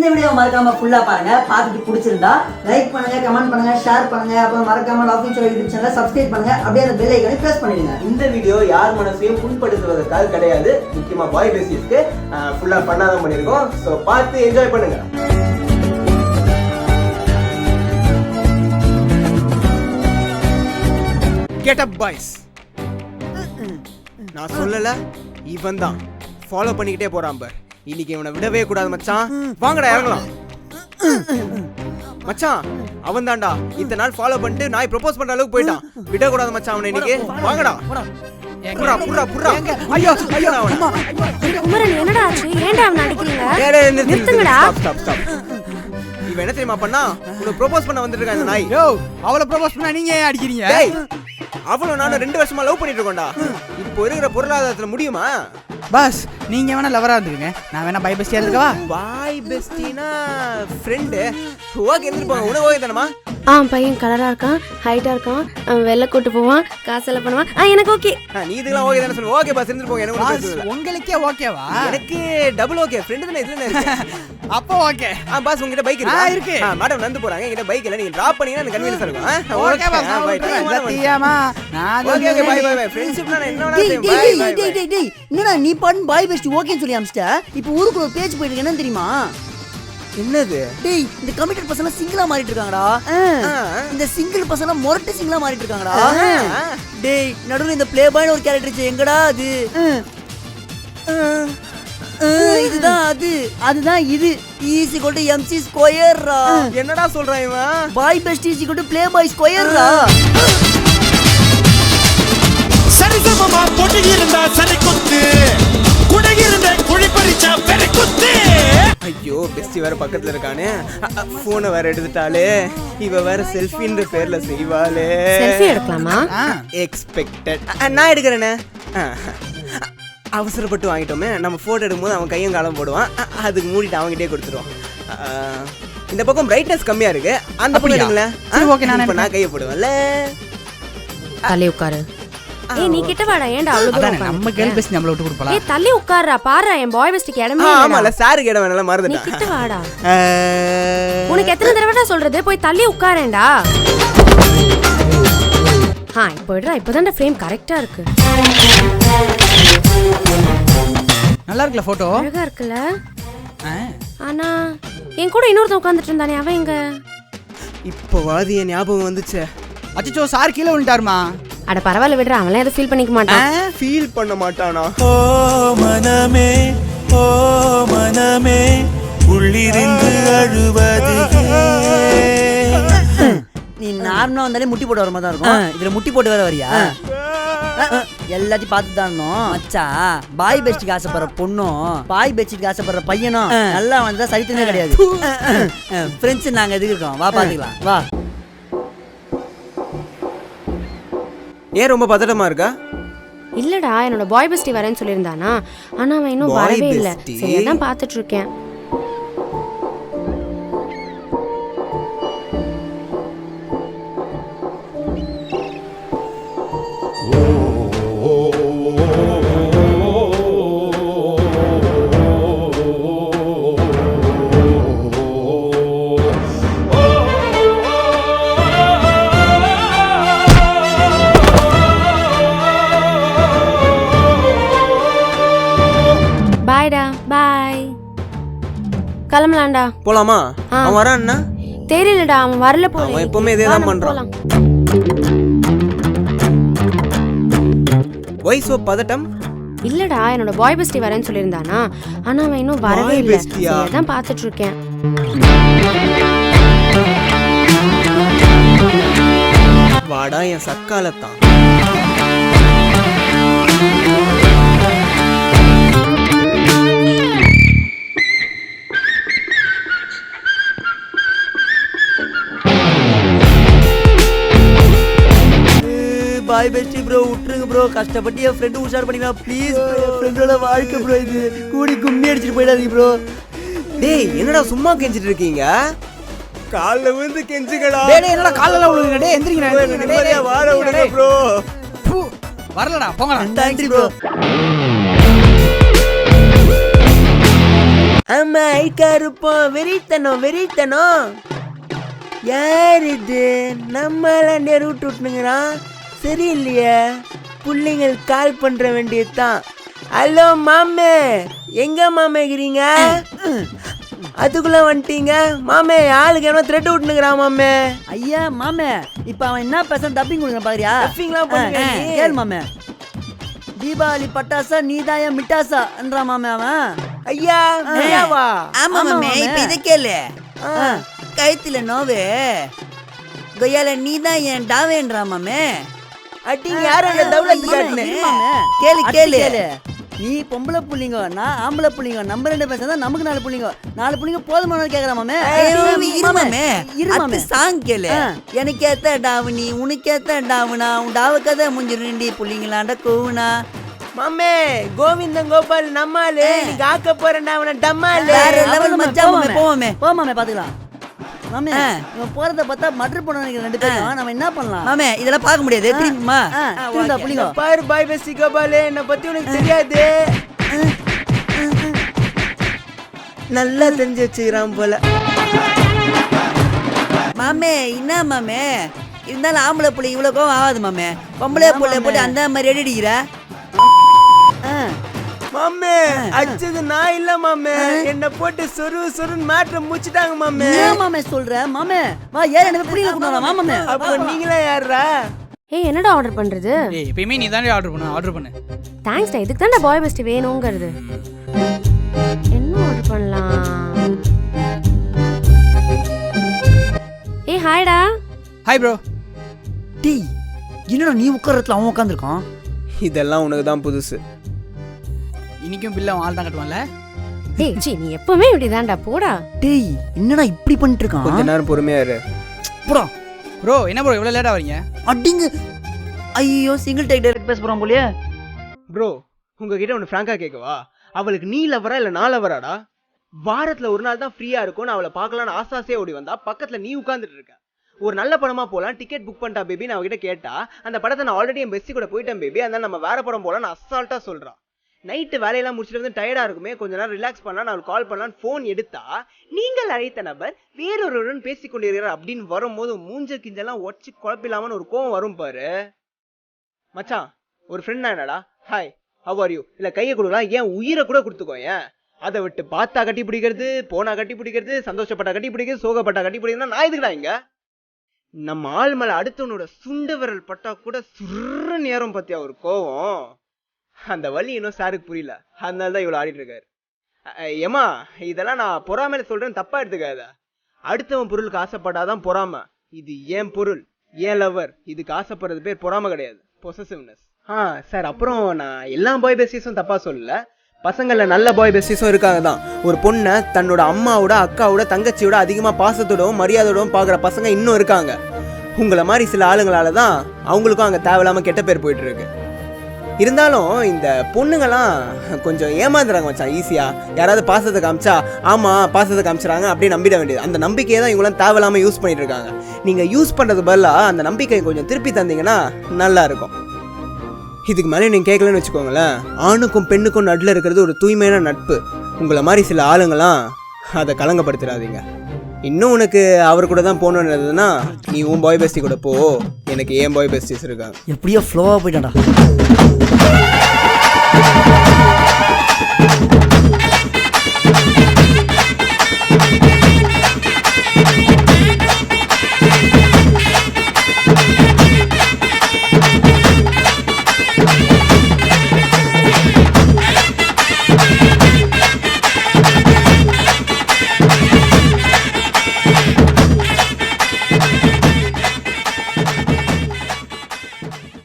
இந்த வீடியோ மறக்காம ஃபுல்லா பாருங்க. பார்த்துட்டு பிடிச்சிருந்தா லைக் பண்ணுங்க, கமெண்ட் பண்ணுங்க, ஷேர் பண்ணுங்க. அப்புறம் மறக்காம லாஃபிங் ஷோ யூடியூப் சேனலை சப்ஸ்கிரைப் பண்ணுங்க. அப்படியே அந்த பெல் ஐகானை பிரஸ் பண்ணிடுங்க. இந்த வீடியோ யார் மனசையும் புண்படுத்துவதற்காக கிடையாது. முக்கியமா பாய் பேசிஸ்க்கு ஃபுல்லா பண்ணாதான் பண்ணிருக்கோம். ஸோ பார்த்து என்ஜாய் பண்ணுங்க. Get up boys. நான் சொல்லல, இவன் தான் ஃபாலோ பண்ணிக்கிட்டே போறான் பார். இன்னைக்கு இவனை விடவே கூடாது மச்சான். வாங்கடா இறங்கலாம். மச்சான் அவன் தான்டா இத்தனை நாள் ஃபாலோ பண்ணிட்டு நான் ப்ரோபோஸ் பண்ற அளவுக்கு போயிட்டான். விடக்கூடாது மச்சான் அவனை இன்னைக்கு. வாங்கடா. புறா புறா புறா. ஐயோ ஐயோ குமரன் என்னடா ஆச்சு? ஏன்டா அவனை அடிக்கிறீங்க? நிறுத்துங்கடா. Stop stop. இவன் என்ன தெரியுமா பண்ணா? உனக்கு ப்ரோபோஸ் பண்ண வந்துட்டு இருக்கான் இந்த நாய். யோ அவளை ப்ரோபோஸ் பண்ணா நீங்க ஏன் அடிக்கிறீங்க? டேய் அவளும் நானும் 2 வருஷமா லவ் பண்ணிட்டு இருக்கோம்டா. இப்போ இருக்கிற பொருளாதாரத்துல முடியுமா? பாஸ் நீங்க வேணா லவரா இருந்துருங்க, நான் வேணா பை பெஸ்டியா இருக்கவா? பாய் பெஸ்டினா ஃப்ரெண்ட். ஓகே இருந்துப்பாங்க. உனக்கு ஓகே தானமா? பையன் கலரா இருக்கான், ஹைட்டா இருக்கான், வெள்ளை கூட்டு போவான், காசெல்லாம் பண்ணுவான். எனக்கு ஓகே. நீ இதெல்லாம் ஓகே தானே சொல்லு. ஓகே பாஸ் இருந்துட்டு எனக்கு ஒண்ணும் பிரச்சனை இல்ல. உங்களுக்கே ஓகேவா? எனக்கு டபுள் ஓகே. ஃப்ரெண்ட் தானே இதுல இருக்கு. அப்போ ஓகே. பாஸ் உங்ககிட்ட பைக் இருக்கா? இருக்கு. மேடம் நடந்து போறாங்க. என்கிட்ட பைக் இல்ல. நீங்க டிராப் பண்ணீங்கன்னா எனக்கு கன்வீனியன்ஸ் இருக்கும். Okay boss. சத்தியமா நான் okay okay bye bye bye. ஃப்ரெண்ட்ஷிப்னா என்ன வேணா செய்வேன். டேய் என்னடா நீ பண்ணு பாய் பெஸ்ட் ஓகேன்னு சொல்லி அம்ஸ்டா. இப்போ ஊருக்கு ஒரு பேஜ் போயிட்டு என்னன்னு தெரியுமா? என்னது? டேய் இந்த கமிட்டட் பசங்க சிங்கிளா மாறிட்டு இருக்காங்கடா. இந்த சிங்கிள் பசங்க மொரட்டு சிங்கிளா மாறிட்டு இருக்காங்கடா. டேய் நடுவுல இந்த ப்ளே பாய்னு ஒரு கேரக்டர் எங்கடா அது? இதுதான் அதுதான் இது. ஈஸி கொண்டு எம்சி ஸ்கொயர்ரா. என்னடா சொல்றான் இவன்? பாய் பெஸ்ட் ஈஸி கொண்டு ப்ளே பாய் ஸ்கொயர்ரா. சரிசமமா பொட்டியிருந்தா சரி குத்து, குடையிருந்த குழி பறிச்சா வெறி குத்து. ஐயோ பெஸ்டி வேற பக்கத்துல இருக்கானே. போனை வேற எடுத்துட்டாலே. இவ வேற செல்ஃபின்ற பேர்ல செய்வாளே. செல்ஃபி எடுக்கலாமா? எக்ஸ்பெக்டட். நான் எடுக்கிறேனே. அவசரப்பட்டு வாங்கிட்டோமே. நம்ம போட்டோ எடுக்கும்போது அவன் கையும் காலம் போடுவான். அதுக்கு மூடிட்டு அவங்ககிட்டே கொடுத்துருவான். இந்த பக்கம் பிரைட்னஸ் கம்மியா இருக்கு. அந்த பக்கம் எடுங்களேன். ஓகே நான் கையை போடுவேன்ல. தள்ளி உட்காரு. ஏய் நீ கிட்ட வாடா. ஏன்டா அவ்வளவு தூரம் உட்கார்ந்து? நம்ம கேர்ள் பெஸ்ட் நம்மள விட்டு கொடுப்பலாம். ஏய் தள்ளி உட்காருடா. பாருடா என் பாய் பெஸ்ட்க்கு இடமே இல்ல. ஆமால சாருக்கு இடம் வேணால நீ மறந்துட்டேன். கிட்ட வாடா. உனக்கு எத்தனை தடவைடா சொல்றது? போய் தள்ளி உட்காரேன்டா. இப்போ விடுடா. இப்போதான்டா ஃப்ரேம் கரெக்ட்டா இருக்கு. நல்லா இருக்குல போட்டோ? அழகா இருக்குல? ஆனா என் கூட இன்னொருத்தன் உட்கார்ந்துட்டு இருந்தானே, அவன் எங்க? இப்போ வாதிய ஞாபகம் வந்துச்சு. அச்சச்சோ சார் கீழே விழுந்தாருமா. அட பரவாயில்ல விடுறா. அவன் எதுவும் ஃபீல் பண்ணிக்க மாட்டான். ஃபீல் பண்ண மாட்டானா? ஓ மனமே உள்ளிருந்து அழுவது. நீ நார்மலா வந்தாலே முட்டி போட்டு வர மாதிரி தான் இருக்கும். இதுல முட்டி போட்டு வேற வரியா? எல்லாத்தையும் பார்த்து தான் மச்சான். பாய் பெஸ்டுக்கு ஆசைப்படுற பொண்ணும் பாய் பெஸ்டுக்கு ஆசைப்படுற பையனும் நல்லா வந்தா சரித்திரமே கிடையாது. ஃப்ரெண்ட்ஸ் நாங்க எதுக்கு இருக்கோம்? வா பாத்துக்கலாம் வா. ஏன் ரொம்ப பதட்டமா இருக்கா? இல்லடா என்னோட பாய் பெஸ்டி வரேன்னு சொல்லியிருந்தானா. ஆனா அவன் இன்னும் வரவே இல்ல. சரி அதான் பார்த்துட்டு இருக்கேன். பாய்டா. பாய். கிளம்பலாம்டா. போலாமா? அவன் வரான்னா? தெரியலடா அவன் வரல போல. அவன் எப்பவுமே இதேதான் பண்றான். Why so பதட்டம்? இல்லடா என்னோட பாய் பெஸ்டி வரேன்னு சொல்லியிருந்தானா. ஆனா அவன் இன்னும் வரவே இல்ல. சரி அதான் பார்த்துட்டு இருக்கேன். வாடா என் சக்காலத்தான். பாய் பெஸ்டி ப்ரோ விட்டுருங்க ப்ரோ. கஷ்டப்பட்டு என் ஃப்ரெண்டு உஷார் பண்ணிக்கலாம் ப்ளீஸ் ப்ரோ. என் ஃப்ரெண்டோட வாழ்க்கை ப்ரோ இது. கூடி கும்மி அடிச்சுட்டு போயிடாதீங்க ப்ரோ. டேய் என்னடா சும்மா கெஞ்சிட்டு இருக்கீங்க? கால்ல விழுந்து கெஞ்சுங்கடா. டேய் என்னடா கால்ல விழுங்க. டேய் எந்திரிங்கடா. டேய் வார விடுங்க ப்ரோ. வரலடா போங்கடா. Thanks bro. ஆமா ஐக்கா இருப்போம். வெறித்தனம். யார் இது? நம்மள நெருவிட்டு விட்டுனுங்கிறான். சரியில்லையே. பிள்ளைங்கள் கால் பண்ற வேண்டியதுதான். ஹலோ மாமே, எங்க மாமே இருக்கிறீங்க? அதுக்குள்ள வந்துட்டீங்க மாமே. ஆளுக்கு என்ன த்ரெட் விட்டுனுங்கிறான் மாமே. ஐயா மாமே, இப்ப அவன் என்ன பேச டப்பிங் கொடுக்குறான் பாக்குறியா? டப்பிங்லாம் பண்ணுங்க நீ. கேள் மாமே. தீபாவளி பட்டாசா நீதாயா மிட்டாசான்றா மாமே அவன். ஐயா ஐயாவா? ஆமா மாமே, இப்ப இத கேளு. கழுத்துல நோவு கொய்யால நீதான் என் டாவேன்றா மாமே. அட்டிங்க யாரு அந்த தௌலத்து காட்டுனே? கேளு. நீ பொம்பளை புள்ளிங்க, நான் ஆம்பளை புள்ளிங்க. நம்ம 2 பேச நமக்கு 4 புள்ளிங்க. 4 புள்ளிங்க போதுமான கேக்குறா மாமே. சாங் கேளு. எனக்கு ஏத்த டாவுனி, உனக்கு ஏத்த டாவுனா, உன் டாவு கதை முடிஞ்சிருண்டி புள்ளிங்களாண்ட கூவுனா. மாமே கோவிந்தன் கோபால் நம்மாலு நீங்க ஆக்க போறேன்டா அவன டம்மாலு. வேற லெவல் மச்சான். போமாமே பாத்துக்கலாம். மாமே இவன் போறத பார்த்தா மட்டர் பண்ண நினைக்கிற 2 பேரும். நம்ம என்ன பண்ணலாம் மாமே? இதெல்லாம் பார்க்க முடியாது. திரும்பிமா திரும்பா புள்ளிங்க. பாரு பாய் பெஸ்டி கோபால், என்ன பத்தி உனக்கு தெரியாது. நல்லா தெரிஞ்சு வச்சுக்கிறான் போல. மாமே என்ன மாமே இருந்தாலும் ஆம்பளை புள்ளி இவ்வளவு கோவம் ஆகாது மாமே. பொம்பளை புள்ளை போட்டு அந்த மாதிரி அடிக்கிற. மாமே அச்சது நான் இல்ல மாமே. என்ன போட்டு சொருன்னு மாற்ற முடிச்சிட்டாங்க மாமே. என்ன மாமே சொல்ற? மாமே வா ஏன் எனக்கு புரியல கொண்டு மாமே. அப்போ நீங்களே யாரா? ஏய் என்னடா ஆர்டர் பண்றது? ஏய் எப்பயுமே நீ தானே ஆர்டர் பண்ணு. தேங்க்ஸ் டா. இதுக்கு தான்டா பாய் பெஸ்ட் வேணும்ங்கிறது. என்ன ஆர்டர் பண்ணலாம்? ஏய் ஹாய்டா. Hi bro. டேய் என்னடா நீ உட்கார்றதுல அவன் உட்கார்ந்திருக்கான்? இதெல்லாம் உனக்கு தான் புதுசு. இன்னைக்கும் பில்ல ஆள் தான் கட்டுவான்ல. டேய் ஜி நீ எப்பவுமே இப்படிதான்டா போடா. டேய் என்னடா இப்படி பண்ணிட்டு இருக்கான்? கொஞ்ச நேரம் பொறுமையா இரு. போடா. ப்ரோ என்ன ப்ரோ இவ்வளவு லேட்டா வரீங்க? அடிங்க. ஐயோ சிங்கிள் டேக் டைரக்ட் பேச போறான் போலயே. ப்ரோ உங்ககிட்ட ஒன்று ஃப்ராங்கா கேட்கவா? அவளுக்கு நீ லவரா இல்லை நான் லவராடா? வாரத்தில் ஒரு நாள் தான் ஃப்ரீயாக இருக்கும்னு அவளை பார்க்கலான்னு ஆசாசே ஓடி வந்தா பக்கத்தில் நீ உட்காந்துட்டு இருக்க. ஒரு நல்ல படமா போகலாம், டிக்கெட் புக் பண்ணிட்டா பேபி. நான் அவகிட்ட கேட்டா அந்த படத்தை நான் ஆல்ரெடி என் பெஸ்டி கூட போயிட்டேன் பேபி, அதனால நம்ம வேற படம் போகலான்னு அசால்ட்டாக சொல்கிறான். நைட்டு வேலையெல்லாம் முடிச்சுட்டு வந்து டயர்டாக இருக்குமே, கொஞ்ச நேரம் ரிலாக்ஸ் பண்ணலாம், நான் கால் பண்ணலான்னு ஃபோன் எடுத்தா நீங்கள் அழைத்த நபர் வேறொருடன் பேசி கொண்டிருக்கிறார் அப்படின்னு வரும்போது மூஞ்ச கிஞ்செல்லாம் ஒச்சு குழப்பில்லாமன்னு ஒரு கோவம் வரும் பாரு. மச்சான் ஒரு ஃப்ரெண்ட் தான் என்னடா ஹாய் ஹவ் ஆர் யூ இல்லை கையை கொடுக்கலாம், ஏன் உயிரை கூட கொடுத்துக்கோ. ஏன் அதை விட்டு பார்த்தா கட்டி பிடிக்கிறது, போனா கட்டி பிடிக்கிறது, சந்தோஷப்பட்டா கட்டி பிடிக்கிறது, சோகப்பட்டா கட்டி பிடிக்கிறதுனா நான் இதுக்குடா இங்க. நம்ம ஆள் மேலே அடுத்தவனோட சுண்டு விரல் பட்டா கூட சுர்ற நேரம் பத்தியா ஒரு கோவம். அந்த வலி இன்னும் சாருக்கு புரியல, அதனால தான் இவ்வளோ ஆடிட்டு இருக்காரு. ஏமா இதெல்லாம் நான் பொறாமையில சொல்றேன்னு தப்பா எடுத்துக்காத. அடுத்தவன் பொருளுக்கு ஆசைப்பட்டாதான் பொறாம. இது ஏன் பொருள், ஏன் லவர், இதுக்கு ஆசைப்படுறது பேர் பொறாம கிடையாது, பொசசிவ்னஸ். சார் அப்புறம் நான் எல்லா பாய் பெஸ்டிஸும் தப்பா சொல்லல, பசங்களில் நல்ல பாய் பெஸ்டிஸும் இருக்காங்க தான். ஒரு பொண்ணை தன்னோட அம்மாவோட அக்காவோட தங்கச்சியோட அதிகமாக பாசத்தோடவும் மரியாதையோடவும் பார்க்குற பசங்க இன்னும் இருக்காங்க. உங்களை மாதிரி சில ஆளுங்களால தான் அவங்களுக்கும் அங்கே தேவையில்லாமல் கெட்ட பேர் போயிட்டு இருக்கு. இருந்தாலும் இந்த பொண்ணுங்கெல்லாம் கொஞ்சம் ஏமாந்துறாங்க மச்சான் ஈஸியாக. யாராவது பாசத்தை காமிச்சா ஆமாம் பாசத்தை காமிச்சிடறாங்க அப்படியே நம்பிட வேண்டியது. அந்த நம்பிக்கையை தான் இவங்களாம் தேவையில்லாமல் யூஸ் பண்ணிட்டு இருக்காங்க. நீங்கள் யூஸ் பண்ணுறது பதிலாக அந்த நம்பிக்கையை கொஞ்சம் திருப்பி தந்தீங்கன்னா நல்லா இருக்கும். இதுக்கு மேலே நீங்கள் கேட்கலன்னு வச்சுக்கோங்களேன், ஆணுக்கும் பெண்ணுக்கும் நடுவில் இருக்கிறது ஒரு தூய்மையான நட்பு. உங்களை மாதிரி சில ஆளுங்களாம் அதை கலங்கப்படுத்திடாதீங்க. இன்னும் உனக்கு அவர் கூட தான் போகணுன்றதுன்னா நீ உன் பாய் பெஸ்டி கூட போ, எனக்கு ஏன் பாய் பெஸ்டிஸ் இருக்காங்க. எப்படியோ ஃப்ளோவாக போயிட்டான்டா.